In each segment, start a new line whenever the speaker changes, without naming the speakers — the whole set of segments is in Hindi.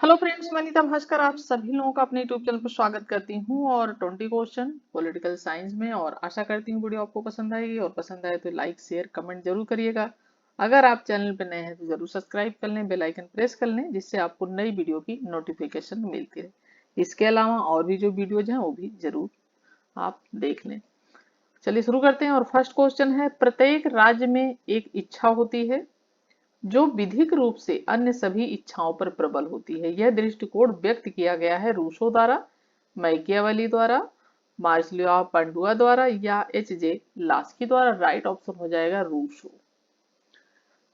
हेलो फ्रेंड्स, मैं नीता भास्कर आप सभी लोगों का अपने यूट्यूब चैनल पर स्वागत करती हूं और 20 क्वेश्चन पॉलिटिकल साइंस में। और आशा करती हूं वीडियो आपको पसंद आएगी और पसंद आए तो लाइक शेयर कमेंट जरूर करिएगा। अगर आप चैनल पर नए हैं तो जरूर सब्सक्राइब कर लें, बेल आइकन प्रेस कर लें, जिससे आपको नई वीडियो की नोटिफिकेशन मिलती रहे। इसके अलावा और भी जो वीडियोज हैं वो भी जरूर आप देख लें। चलिए शुरू करते हैं। और फर्स्ट क्वेश्चन है, प्रत्येक राज्य में एक इच्छा होती है जो विधिक रूप से अन्य सभी इच्छाओं पर प्रबल होती है। यह दृष्टिकोण व्यक्त किया गया है रूसो द्वारा, मैकियावेली द्वारा, मार्सिलियो पंडुआ द्वारा या एच.जे. लास्की द्वारा। राइट ऑप्शन हो जाएगा रूसो।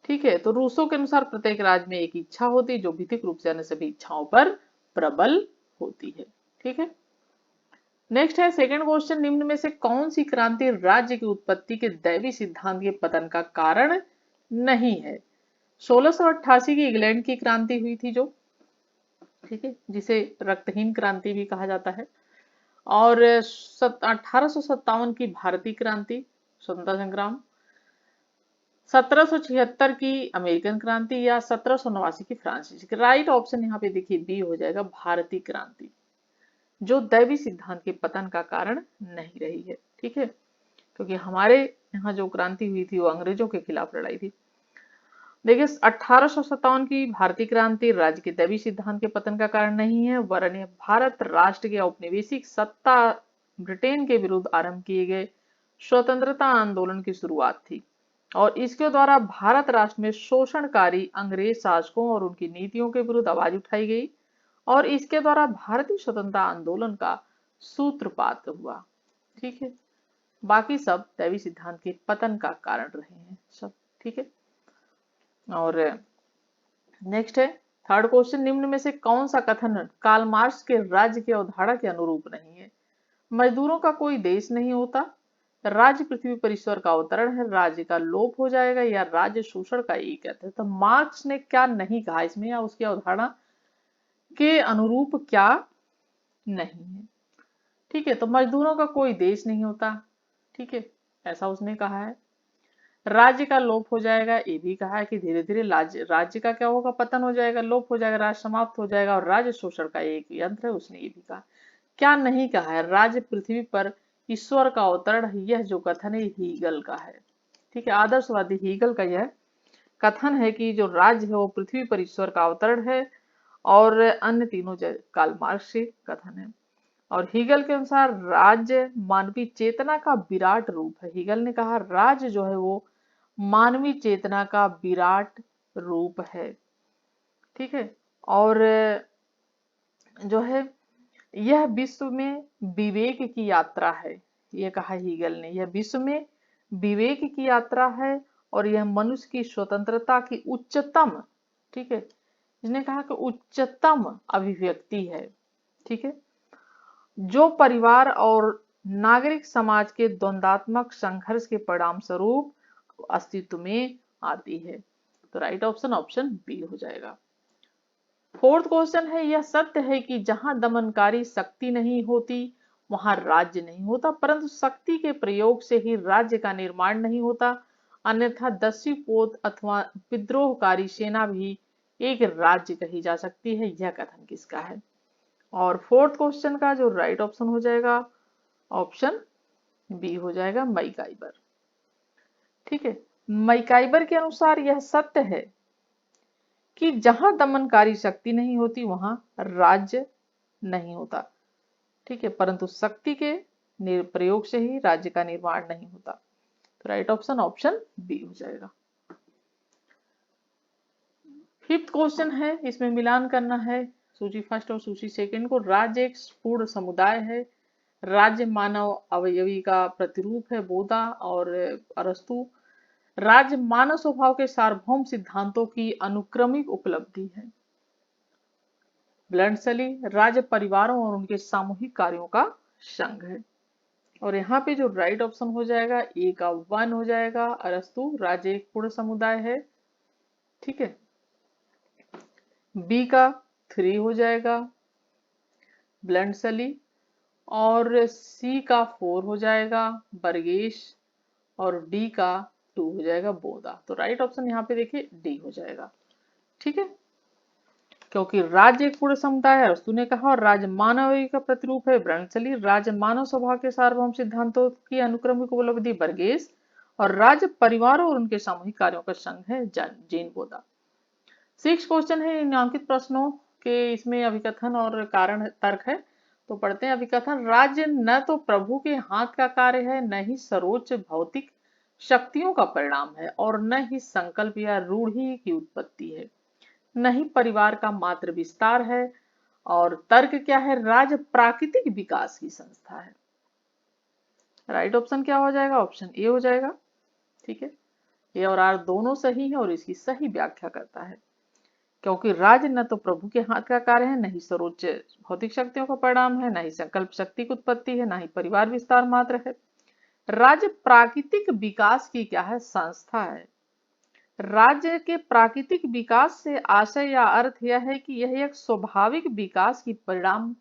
ठीक है, तो रूसो के अनुसार प्रत्येक राज्य में एक इच्छा होती है जो विधिक रूप से अन्य सभी इच्छाओं पर प्रबल होती है। ठीक है, नेक्स्ट है सेकंड क्वेश्चन, निम्न में से कौन सी क्रांति राज्य की उत्पत्ति के दैवी सिद्धांत के पतन का कारण नहीं है। 1688 की इंग्लैंड की क्रांति हुई थी जो, ठीक है, जिसे रक्तहीन क्रांति भी कहा जाता है। और 1857 की भारतीय क्रांति, स्वतंत्रता संग्राम, 1776 की अमेरिकन क्रांति या 1789 की फ्रांसीसी। राइट ऑप्शन यहाँ पे देखिए बी हो जाएगा, भारतीय क्रांति, जो दैवी सिद्धांत के पतन का कारण नहीं रही है। ठीक है, क्योंकि हमारे यहाँ जो क्रांति हुई थी वो अंग्रेजों के खिलाफ लड़ाई थी। देखिए 1857 की भारतीय क्रांति राज्य के दैवी सिद्धांत के पतन का कारण नहीं है, वरन यह भारत राष्ट्र के औपनिवेशिक सत्ता ब्रिटेन के विरुद्ध आरंभ किए गए स्वतंत्रता आंदोलन की शुरुआत थी और इसके द्वारा भारत राष्ट्र में शोषणकारी अंग्रेज शासकों और उनकी नीतियों के विरुद्ध आवाज उठाई गई और इसके द्वारा भारतीय स्वतंत्रता आंदोलन का सूत्रपात हुआ। ठीक है, बाकी सब दैवी सिद्धांत के पतन का कारण रहे हैं सब। ठीक है, और नेक्स्ट है थर्ड क्वेश्चन, निम्न में से कौन सा कथन कार्ल मार्क्स के राज्य की अवधारणा के अनुरूप नहीं है। मजदूरों का कोई देश नहीं होता, राज्य पृथ्वी पर ईश्वर का अवतरण है, राज्य का लोप हो जाएगा या राज्य शोषण का एक कहते हैं। तो मार्क्स ने क्या नहीं कहा इसमें या उसकी अवधारणा के अनुरूप क्या नहीं है। ठीक है, तो मजदूरों का कोई देश नहीं होता, ठीक है, ऐसा उसने कहा है। राज्य का लोप हो जाएगा, ये भी कहा है कि धीरे धीरे राज्य का क्या होगा, पतन हो जाएगा, लोप हो जाएगा, राज्य समाप्त हो जाएगा और राज्य शोषण का एक यंत्र है, उसने ये भी कहा। क्या नहीं कहा है, राज्य पृथ्वी पर ईश्वर का अवतरण है, यह जो कथन है हीगल का है। ठीक है, आदर्शवादी हीगल का यह कथन है कि जो राज्य है वो पृथ्वी पर ईश्वर का अवतरण है और अन्य तीनों कार्ल मार्क्स के कथन है। और हीगल के अनुसार राज्य मानवीय चेतना का विराट रूप है। हीगल ने कहा राज्य जो है वो मानवीय चेतना का विराट रूप है। ठीक है, और जो है यह विश्व में विवेक की यात्रा है, यह कहा हीगल ने, यह विश्व में विवेक की यात्रा है और यह मनुष्य की स्वतंत्रता की उच्चतम, ठीक है, इसने कहा कि उच्चतम अभिव्यक्ति है। ठीक है, जो परिवार और नागरिक समाज के द्वंद्वात्मक संघर्ष के परिणाम स्वरूप अस्तित्व में आती है। तो राइट ऑप्शन ऑप्शन बी हो जाएगा। फोर्थ क्वेश्चन है, यह सत्य है कि जहां दमनकारी शक्ति नहीं होती वहां राज्य नहीं होता, परंतु शक्ति के प्रयोग से ही राज्य का निर्माण नहीं होता, अन्यथा दस्युपोत अथवा विद्रोहकारी सेना भी एक राज्य कही जा सकती है। यह कथन किसका है। और फोर्थ क्वेश्चन का जो राइट ऑप्शन हो जाएगा ऑप्शन बी हो जाएगा, मैकाइबर। ठीक है, मैकाइबर के अनुसार यह सत्य है कि जहां दमनकारी शक्ति नहीं होती वहां राज्य नहीं होता। ठीक है, परंतु शक्ति के प्रयोग से ही राज्य का निर्माण नहीं होता। तो राइट ऑप्शन ऑप्शन बी हो जाएगा। फिफ्थ क्वेश्चन है, इसमें मिलान करना है सूची फर्स्ट और सूची सेकंड को। राज्य एक पूर्ण समुदाय है, राज्य मानव अवयवी का प्रतिरूप है, बोधा और अरस्तु। राज्य मानव स्वभाव के सार्वभौम सिद्धांतों की अनुक्रमिक उपलब्धि है। ब्लंडसली, राज्य परिवारों और उनके सामूहिक कार्यों का संघ है। और यहाँ पे जो राइट ऑप्शन हो जाएगा ए का 1 हो जाएगा, अरस्तु, राज्य एक पूर्ण समुदाय है। ठीक है, बी का 3 हो जाएगा, ब्लंडसली, और सी का 4 हो जाएगा, बर्गेश, और डी का 2 हो जाएगा, बोधा। तो राइट ऑप्शन यहाँ पे देखिए डी हो जाएगा। ठीक है, क्योंकि राज्य एक पूर्ण समुदाय है, अरस्तु ने कहा, और राज्य मानवीय का प्रतिरूप है, ब्रनसली। राज्य मानव स्वभाव के सार्वभौम सिद्धांतों की अनुक्रमिक उपलब्धि, बर्गेस। और राज्य परिवारों और उनके सामूहिक कार्यों का संघ है, जेन बोदा। 6 क्वेश्चन है निम्नलिखित प्रश्नों के, इसमें अभिकथन और कारण तर्क है। तो पढ़ते हैं अभिकथन। राज्य न तो प्रभु के हाथ का कार्य है, न ही सर्वोच्च भौतिक शक्तियों का परिणाम है, और न ही संकल्प या रूढ़ि की उत्पत्ति है, न ही परिवार का मात्र विस्तार है। और तर्क क्या है? राज्य प्राकृतिक विकास की संस्था है। राइट ऑप्शन क्या हो जाएगा? ऑप्शन ए हो जाएगा। ठीक है, ए और आर दोनों सही है और इसकी सही व्याख्या करता है। क्योंकि राज्य न तो प्रभु के हाथ का कार्य है, न ही सर्वोच्च भौतिक शक्तियों का परिणाम है, न ही संकल्प शक्ति की उत्पत्ति है, न ही परिवार विस्तार मात्र है। राज्य प्राकृतिक विकास की क्या है? संस्था है। राज्य के प्राकृतिक विकास से आशय या अर्थ यह है कि यह एक स्वाभाविक विकास की परिणाम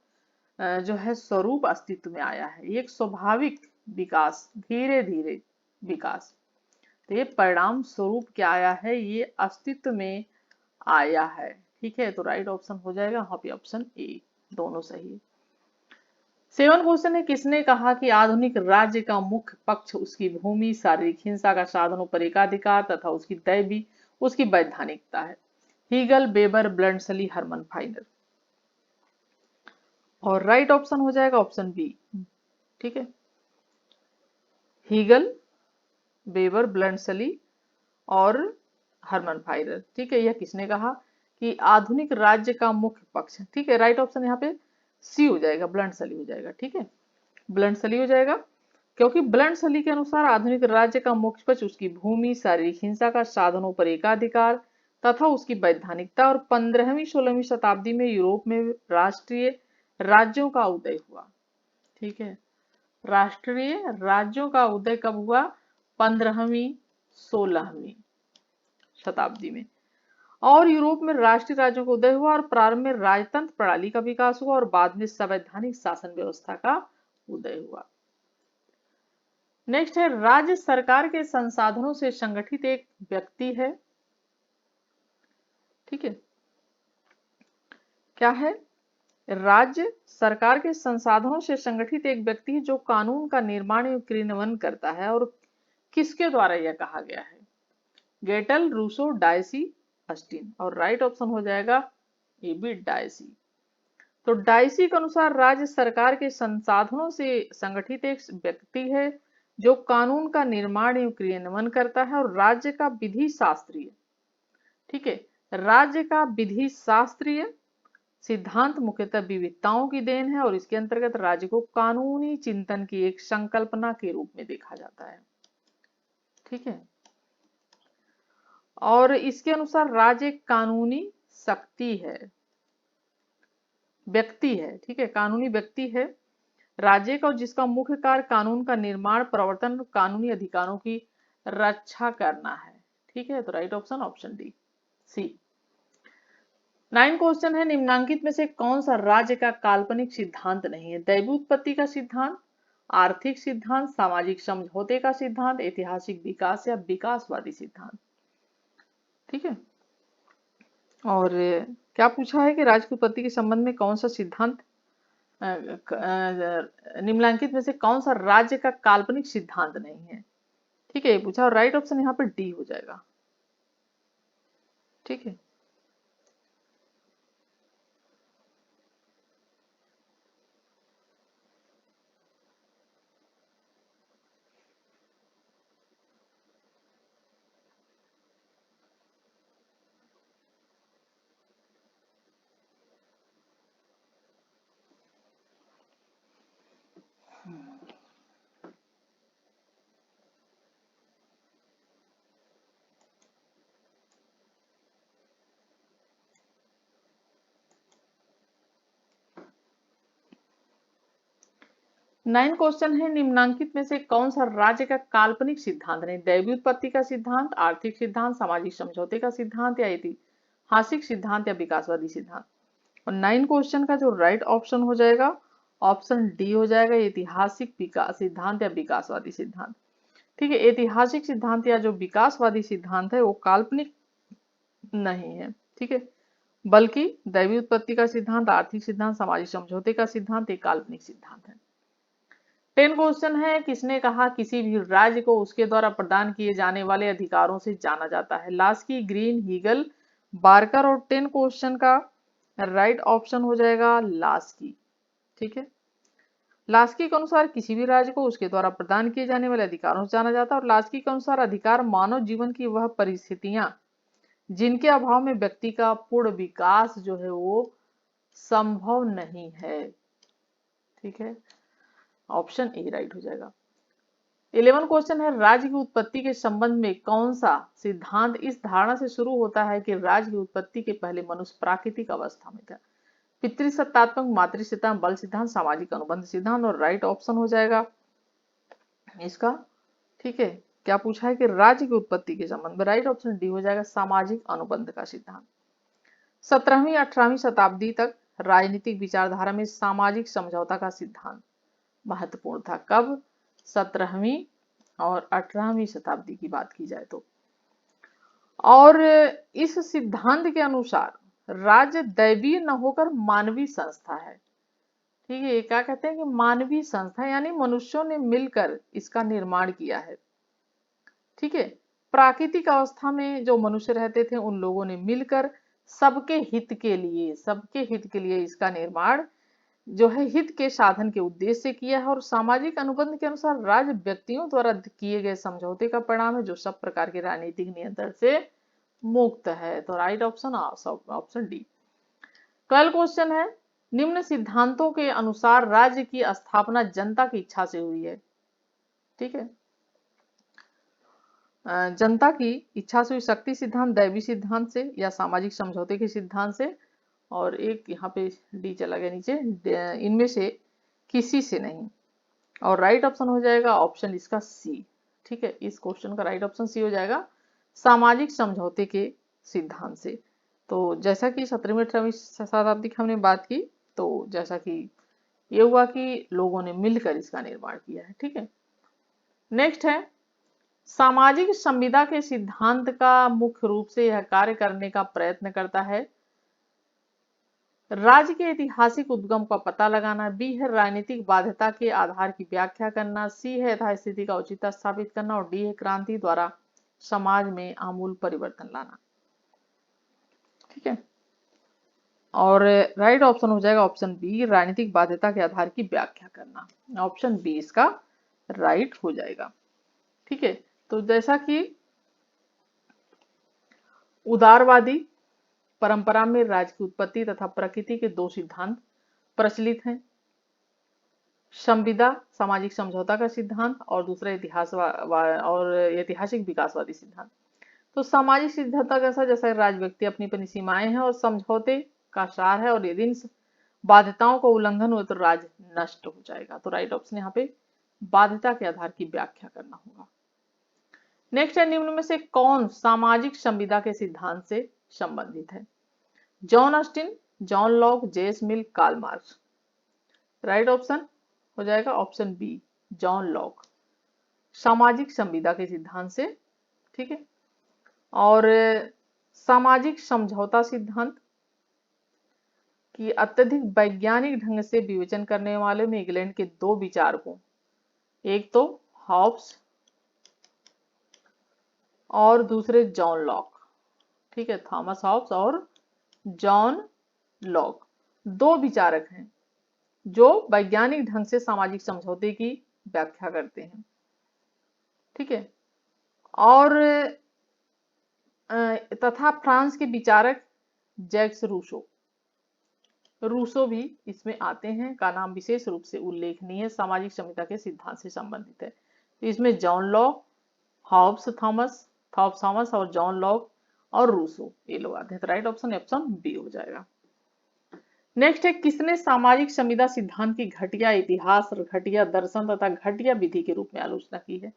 जो है स्वरूप अस्तित्व में आया है। एक स्वाभाविक विकास, धीरे धीरे विकास, तो ये परिणाम स्वरूप क्या आया है? ये अस्तित्व में आया है। ठीक है, तो राइट ऑप्शन हो जाएगा यहाँ पे ऑप्शन ए, दोनों सही। 7 क्वेश्चन है, किसने कहा कि आधुनिक राज्य का मुख्य पक्ष उसकी भूमि, शारीरिक हिंसा का साधनों पर एकाधिकार तथा उसकी दैवी, उसकी वैधानिकता है? Hegel, Weber, Bluntschli, Herman Finer. और राइट ऑप्शन हो जाएगा ऑप्शन बी। ठीक है, हीगल, बेबर, ब्लंडसली और हरमन फाइनर। ठीक है, यह किसने कहा कि आधुनिक राज्य का मुख्य पक्ष? ठीक है, राइट ऑप्शन यहाँ पे सी हो जाएगा, ब्लंडसली हो जाएगा। ठीक है, ब्लंडसली हो जाएगा, क्योंकि ब्लंडसली के अनुसार आधुनिक राज्य का मुख्य पक्ष उसकी भूमि, शारीरिक हिंसा का साधनों पर एकाधिकार तथा उसकी वैधानिकता, और 15वीं 16वीं शताब्दी में यूरोप में राष्ट्रीय राज्यों का उदय हुआ। ठीक है, राष्ट्रीय राज्यों का उदय कब हुआ? 15वीं 16वीं शताब्दी में। और यूरोप में राष्ट्रीय राज्यों का उदय हुआ, और प्रारंभ में राजतंत्र प्रणाली का विकास हुआ, और बाद में संवैधानिक शासन व्यवस्था का उदय हुआ। नेक्स्ट है, राज्य सरकार के संसाधनों से संगठित एक व्यक्ति है। ठीक है, क्या है? राज्य सरकार के संसाधनों से संगठित एक व्यक्ति है जो कानून का निर्माण एवं क्रियान्वयन करता है। और किसके द्वारा यह कहा गया है? गेटल, रूसो, डायसी, अस्टिन। और राइट ऑप्शन हो जाएगा ए बी, डायसी। तो डायसी के अनुसार राज्य सरकार के संसाधनों से संगठित एक व्यक्ति है जो कानून का निर्माण एवं क्रियान्वयन करता है, और राज्य का विधि शास्त्रीय, ठीक है, राज्य का विधि शास्त्रीय सिद्धांत मुख्यतः विविधताओं की देन है, और इसके अंतर्गत राज्य को कानूनी चिंतन की एक संकल्पना के रूप में देखा जाता है। ठीक है, और इसके अनुसार राज्य एक कानूनी शक्ति है, व्यक्ति है। ठीक है, कानूनी व्यक्ति है राज्य का, जिसका मुख्य कार्य कानून का निर्माण, प्रवर्तन, कानूनी अधिकारों की रक्षा करना है। ठीक है, तो राइट ऑप्शन ऑप्शन डी, सी। 9 क्वेश्चन है, निम्नांकित में से कौन सा राज्य का काल्पनिक सिद्धांत नहीं है? दैवी उत्पत्ति का सिद्धांत, आर्थिक सिद्धांत, सामाजिक समझौते का सिद्धांत, ऐतिहासिक विकास या विकासवादी सिद्धांत। ठीक है, और क्या पूछा है कि राज्य की उत्पत्ति के संबंध में कौन सा सिद्धांत, निम्नलिखित में से कौन सा राज्य का काल्पनिक सिद्धांत नहीं है? ठीक है, ये पूछा, और राइट ऑप्शन यहाँ पे डी हो जाएगा। ठीक है, नाइन क्वेश्चन है, निम्नांकित में से कौन सा राज्य का काल्पनिक सिद्धांत नहीं? दैवी उत्पत्ति का सिद्धांत, आर्थिक सिद्धांत, सामाजिक समझौते का सिद्धांत, या ऐतिहासिक सिद्धांत, या विकासवादी सिद्धांत। और 9 क्वेश्चन का जो राइट ऑप्शन हो जाएगा ऑप्शन डी हो जाएगा, ऐतिहासिक विकास सिद्धांत या विकासवादी सिद्धांत। ठीक है, ऐतिहासिक सिद्धांत या जो विकासवादी सिद्धांत है वो काल्पनिक नहीं है। ठीक है, बल्कि दैवी उत्पत्ति का सिद्धांत, आर्थिक सिद्धांत, सामाजिक समझौते का सिद्धांत एक काल्पनिक सिद्धांत है। 10 क्वेश्चन है, किसने कहा किसी भी राज्य को उसके द्वारा प्रदान किए जाने वाले अधिकारों से जाना जाता है? Laski, Green, Hegel, Barker. और 10 क्वेश्चन का राइट ऑप्शन हो जाएगा लास्की। ठीक है, लास्की के अनुसार किसी भी राज्य को उसके द्वारा प्रदान किए जाने वाले अधिकारों से जाना जाता है। और लास्की के अनुसार अधिकार मानव जीवन की वह परिस्थितियां जिनके अभाव में व्यक्ति का पूर्ण विकास जो है वो संभव नहीं है। ठीक है, ऑप्शन ए राइट हो जाएगा। 11 क्वेश्चन है, राज्य की उत्पत्ति के संबंध में कौन सा सिद्धांत इस धारणा से शुरू होता है कि राज्य की उत्पत्ति के पहले मनुष्य प्राकृतिक अवस्था में था? पितृसत्तात्मक, मातृ सिद्धांत, बल सिद्धांत, सामाजिक अनुबंध सिद्धांत। और राइट ऑप्शन हो जाएगा इसका। ठीक है, क्या पूछा है कि राज्य की उत्पत्ति के संबंध में? राइट ऑप्शन डी हो जाएगा सामाजिक अनुबंध का सिद्धांत। 17वीं 18वीं शताब्दी तक राजनीतिक विचारधारा में सामाजिक समझौता का सिद्धांत महत्वपूर्ण था। कब? 17वीं और 18वीं शताब्दी की बात की जाए तो। और इस सिद्धांत के अनुसार राज्य दैवीय न होकर मानवीय संस्था है। ठीक है, ये क्या कहते हैं कि मानवीय संस्था, यानी मनुष्यों ने मिलकर इसका निर्माण किया है। ठीक है, प्राकृतिक अवस्था में जो मनुष्य रहते थे उन लोगों ने मिलकर सबके हित के लिए इसका निर्माण जो है हित के साधन के उद्देश्य से किया है। और सामाजिक अनुबंध के अनुसार राज्य व्यक्तियों द्वारा किए गए समझौते का परिणाम है जो सब प्रकार के राजनीतिक नियंत्रण से मुक्त है। तो right option option D. 12 question है, निम्न सिद्धांतों के अनुसार राज्य की स्थापना जनता की इच्छा से हुई है। ठीक है, जनता की इच्छा से हुई, शक्ति सिद्धांत, दैवी सिद्धांत से, या सामाजिक समझौते के सिद्धांत से। और एक यहाँ पे डी चला गया नीचे, इनमें से किसी से नहीं। और राइट ऑप्शन हो जाएगा ऑप्शन इसका सी। ठीक है, इस क्वेश्चन का राइट ऑप्शन सी हो जाएगा सामाजिक समझौते के सिद्धांत से। तो जैसा कि 17वीं 18वीं शताब्दी की हमने बात की, तो जैसा कि ये हुआ कि लोगों ने मिलकर इसका निर्माण किया है। ठीक है, नेक्स्ट है, सामाजिक संविदा के सिद्धांत का मुख्य रूप से यह कार्य करने का प्रयत्न करता है। राज्य के ऐतिहासिक उद्गम का पता लगाना, बी है राजनीतिक बाध्यता के आधार की व्याख्या करना, सी है यथास्थिति का औचित्य स्थापित करना, और डी है क्रांति द्वारा समाज में आमूल परिवर्तन लाना। ठीक है, और राइट ऑप्शन हो जाएगा ऑप्शन बी, राजनीतिक बाध्यता के आधार की व्याख्या करना। ऑप्शन बी इसका राइट हो जाएगा। ठीक है, तो जैसा कि उदारवादी परंपरा में राज्य की उत्पत्ति तथा प्रकृति के दो सिद्धांत प्रचलित हैं, संविदा सामाजिक समझौता का सिद्धांत और दूसरा और ऐतिहासिक विकासवादी सिद्धांत। तो सामाजिक सिद्धांत कैसा, जैसा राज्य व्यक्ति अपनी अपनी सीमाएं हैं और समझौते का सार है, और यदि इन बाध्यताओं को उल्लंघन हुए तो राज्य नष्ट हो जाएगा। तो राइट ऑप्शन यहाँ पे बाध्यता के आधार की व्याख्या करना होगा। नेक्स्ट है, निम्न में से कौन सामाजिक संविदा के सिद्धांत से संबंधित है? John Austin, John Locke, James Mill, Karl Marx. Right option हो जाएगा ऑप्शन बी, जॉन लॉक, सामाजिक संविदा के सिद्धांत से। ठीक है, और सामाजिक समझौता सिद्धांत की अत्यधिक वैज्ञानिक ढंग से विवेचन करने वाले में इंग्लैंड के दो विचारकों, एक तो हॉब्स और दूसरे जॉन लॉक। ठीक है, थॉमस हॉब्स और जॉन लॉक दो विचारक हैं जो वैज्ञानिक ढंग से सामाजिक समझौते की व्याख्या करते हैं। ठीक है, और तथा फ्रांस के विचारक जैक्स रूसो भी इसमें आते हैं, का नाम विशेष रूप से उल्लेखनीय सामाजिक संहिता के सिद्धांत से संबंधित है। तो इसमें जॉन लॉक, हॉब्स थॉमस और जॉन लॉक और रूसो ये लोग आते हैं। तो राइट ऑप्शन बी हो जाएगा। नेक्स्ट है, किसने सामाजिक संविदा सिद्धांत की घटिया इतिहास, घटिया दर्शन तथा घटिया विधि के रूप में आलोचना की है?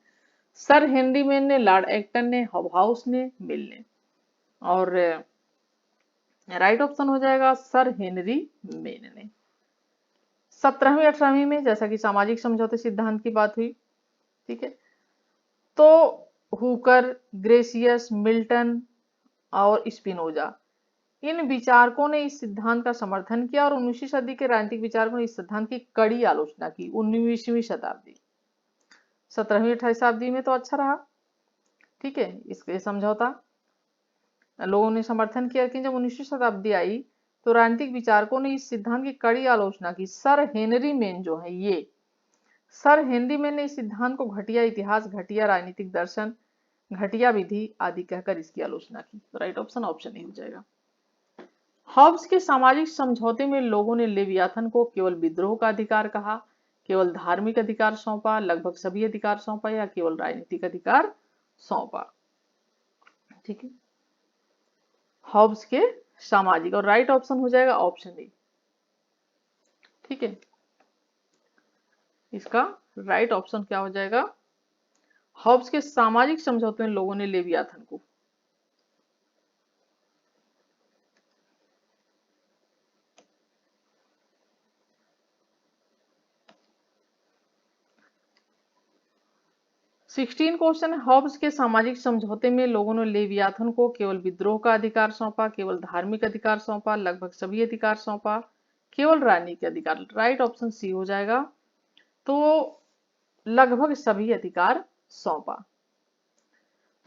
सर हेनरी मेन ने, लॉर्ड एक्टन ने, हॉबहाउस ने, मिल ने। और राइट ऑप्शन हो जाएगा सर हेनरी मेन ने। 17वीं 18वीं में जैसा कि सामाजिक समझौते सिद्धांत की बात हुई, ठीक है, तो हुकर, ग्रेशियस, मिल्टन और स्पिनोजा, इन विचारकों ने इस सिद्धांत का समर्थन किया और 19वीं सदी के राजनीतिक विचारकों ने इस सिद्धांत की कड़ी आलोचना की। 19वीं शताब्दी, 17वीं 28वीं शताब्दी में तो अच्छा रहा, ठीक है, इसके समझौता लोगों ने समर्थन किया, लेकिन जब 19वीं शताब्दी आई तो राजनीतिक विचारकों ने इस सिद्धांत की कड़ी आलोचना की। सर हेनरी मेन जो है, ये सर हेनरी मेन ने इस सिद्धांत को घटिया इतिहास, घटिया राजनीतिक दर्शन, घटिया विधि आदि कहकर इसकी आलोचना की। तो राइट ऑप्शन ऑप्शन ए हो जाएगा। हॉब्स के सामाजिक समझौते में लोगों ने लेवियाथन को केवल विद्रोह का अधिकार कहा, केवल धार्मिक अधिकार सौंपा, लगभग सभी अधिकार सौंपा, या केवल राजनीतिक अधिकार सौंपा। ठीक है, हॉब्स के सामाजिक, और राइट ऑप्शन हो जाएगा ऑप्शन ए। ठीक है, इसका राइट ऑप्शन क्या हो जाएगा? हॉब्स के सामाजिक समझौते में लोगों ने लेवियाथन को, सिक्सटीन क्वेश्चन है, हॉब्स के सामाजिक समझौते में लोगों ने लेवियाथन को केवल विद्रोह का अधिकार सौंपा, केवल धार्मिक अधिकार सौंपा, लगभग सभी अधिकार सौंपा, केवल राजनीतिक अधिकार। राइट ऑप्शन सी हो जाएगा। तो लगभग सभी अधिकार सौंपा।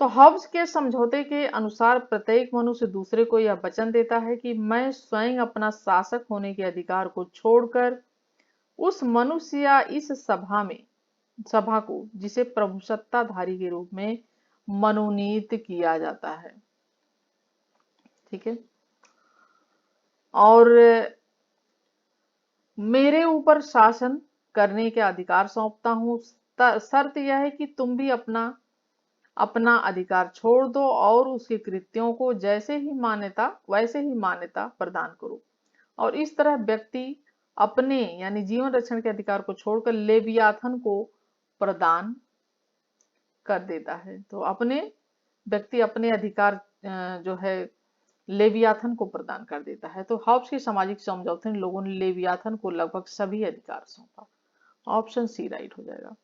तो हॉब्स के समझौते के अनुसार प्रत्येक मनुष्य दूसरे को यह वचन देता है कि मैं स्वयं अपना शासक होने के अधिकार को छोड़कर उस मनुष्य या इस सभा को जिसे प्रभुसत्ताधारी के रूप में मनोनीत किया जाता है, ठीक है, और मेरे ऊपर शासन करने के अधिकार सौंपता हूं। शर्त यह है कि तुम भी अपना अपना अधिकार छोड़ दो और उसके कृत्यों को जैसे ही मान्यता वैसे ही मान्यता प्रदान करो। और इस तरह व्यक्ति अपने यानी जीवन रक्षण के अधिकार को छोड़कर लेवियाथन को प्रदान कर देता है। तो अपने व्यक्ति अपने अधिकार जो है लेवियाथन को प्रदान कर देता है। तो हॉब्स के सामाजिक समझौते में लोगों ने लेवियाथन को लगभग सभी अधिकार सौंपा। ऑप्शन सी राइट हो जाएगा।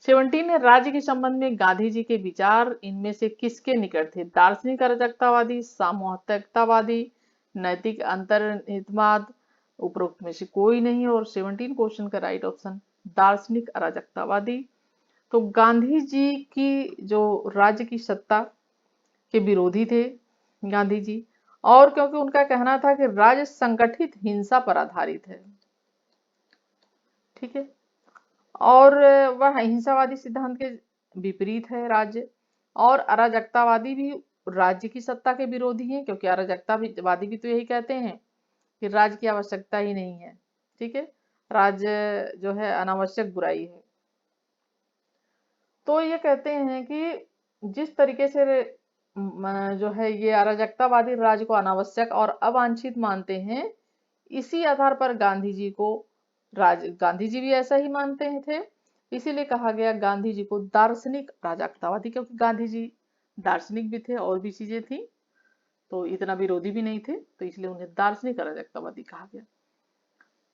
17 है, राज्य के संबंध में गांधी जी के विचार इनमें से किसके निकट थे? दार्शनिक अराजकतावादी, सामूहिकतावादी, नैतिक अंतर्हितवाद, उपरोक्त में से कोई नहीं। और 17 क्वेश्चन का राइट ऑप्शन दार्शनिक अराजकतावादी। तो गांधी जी की जो राज्य की सत्ता के विरोधी थे गांधी जी, और क्योंकि उनका कहना था कि राज्य संगठित हिंसा पर आधारित है, ठीक है, और वह अहिंसावादी सिद्धांत के विपरीत है राज्य, और अराजकतावादी भी राज्य की सत्ता के विरोधी हैं, क्योंकि अराजकतावादी भी तो यही कहते हैं कि राज्य की आवश्यकता ही नहीं है, ठीक है, राज्य जो है अनावश्यक बुराई है। तो ये कहते हैं कि जिस तरीके से जो है ये अराजकतावादी राज्य को अनावश्यक और अवांछित मानते हैं, इसी आधार पर गांधी जी को गांधी जी भी ऐसा ही मानते थे, इसीलिए कहा गया गांधी जी को दार्शनिक अराजकतावादी, क्योंकि गांधी जी दार्शनिक भी थे और भी चीजें थी, तो इतना विरोधी भी नहीं थे, तो इसलिए उन्हें दार्शनिक अराजकतावादी कहा गया।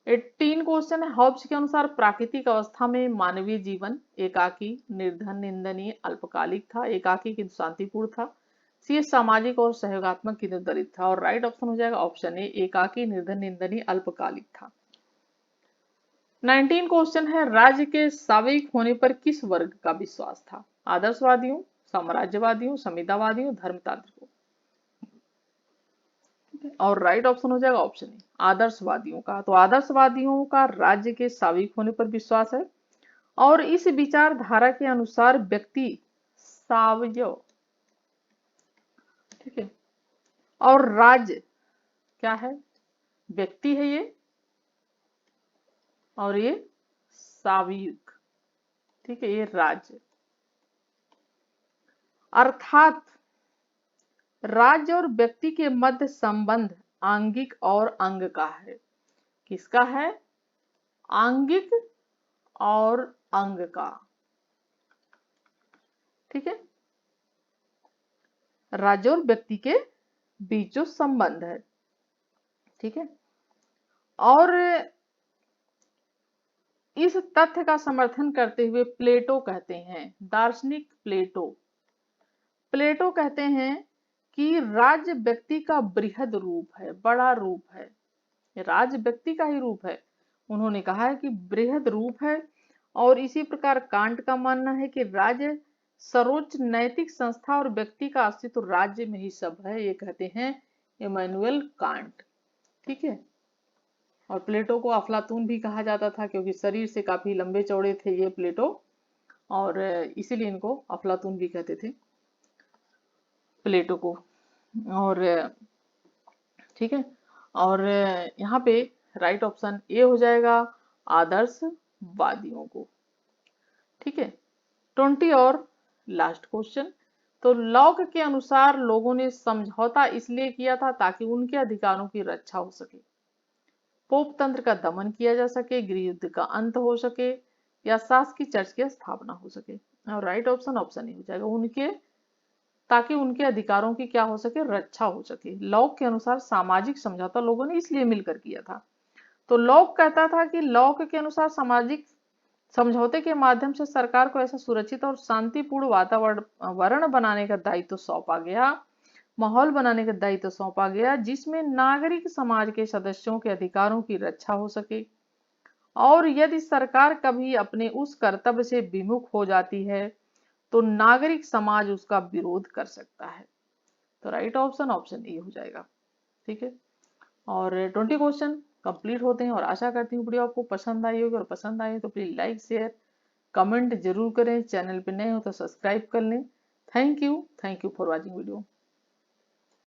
18 क्वेश्चन है, हॉब्स के अनुसार प्राकृतिक अवस्था में मानवीय जीवन एकाकी, निर्धन, निंदनीय, अल्पकालिक था। एकाकी किंतु शांतिपूर्ण था। सी सामाजिक और सहयोगात्मक किंतु दलित था। और राइट ऑप्शन हो जाएगा ऑप्शन ए, एकाकी, निर्धन, निंदनीय, अल्पकालिक था। 19 क्वेश्चन है, राज्य के सामयिक होने पर किस वर्ग का विश्वास था? आदर्शवादियों, साम्राज्यवादियों, संविदावादियों, धर्मतांत्रिकों। और राइट ऑप्शन हो जाएगा ऑप्शन ए, आदर्शवादियों का। तो आदर्शवादियों का राज्य के सामयिक होने पर विश्वास है, और इस विचारधारा के अनुसार व्यक्ति सावयव, ठीक है, और राज्य क्या है? व्यक्ति है ये, और ये सावयिक, ठीक है, ये राज्य, अर्थात राज्य और व्यक्ति के मध्य संबंध आंगिक और अंग का है। किसका है? आंगिक और अंग का, ठीक है, राज्य और व्यक्ति के बीच जो संबंध है, ठीक है। और इस तथ्य का समर्थन करते हुए प्लेटो कहते हैं, दार्शनिक प्लेटो कहते हैं कि राज्य व्यक्ति का बृहद रूप है, बड़ा रूप है, राज्य व्यक्ति का ही रूप है। उन्होंने कहा है कि बृहद रूप है। और इसी प्रकार कांट का मानना है कि राज्य सर्वोच्च नैतिक संस्था और व्यक्ति का अस्तित्व राज्य में ही सब है, ये कहते हैं इमैनुअल कांट। ठीक है। और प्लेटो को अफलातून भी कहा जाता था, क्योंकि शरीर से काफी लंबे चौड़े थे ये प्लेटो, और इसीलिए इनको अफलातून भी कहते थे प्लेटो को। और ठीक है। और यहाँ पे राइट ऑप्शन ए हो जाएगा आदर्शवादियों को। ठीक है। 20 और लास्ट क्वेश्चन। तो लॉक के अनुसार लोगों ने समझौता इसलिए किया था ताकि उनके अधिकारों की रक्षा हो सके, पोप तंत्र का दमन किया जा सके, गृह युद्ध का अंत हो सके, या शासकीय चर्च की स्थापना हो सके। और राइट ऑप्शन ऑप्शन ही हो जाएगा उनके, ताकि उनके अधिकारों की क्या हो सके, रक्षा हो सके। लॉक के अनुसार सामाजिक समझौता लोगों ने इसलिए मिलकर किया था। तो लॉक कहता था कि लॉक के अनुसार सामाजिक समझौते के माध्यम से सरकार को ऐसा सुरक्षित और शांतिपूर्ण वातावरण बनाने का दायित्व सौंपा गया, माहौल बनाने का दायित्व सौंपा गया, जिसमें नागरिक समाज के सदस्यों के अधिकारों की रक्षा हो सके। और यदि सरकार कभी अपने उस कर्तव्य से विमुख हो जाती है तो नागरिक समाज उसका विरोध कर सकता है। तो राइट ऑप्शन ऑप्शन ए हो जाएगा। ठीक है। और 20 क्वेश्चन कंप्लीट होते हैं, और आशा करती हूँ वीडियो आपको पसंद आई होगी, और पसंद आई तो प्लीज लाइक शेयर कमेंट जरूर करें। चैनल पे नए हो तो सब्सक्राइब कर लें। Thank you for watching video.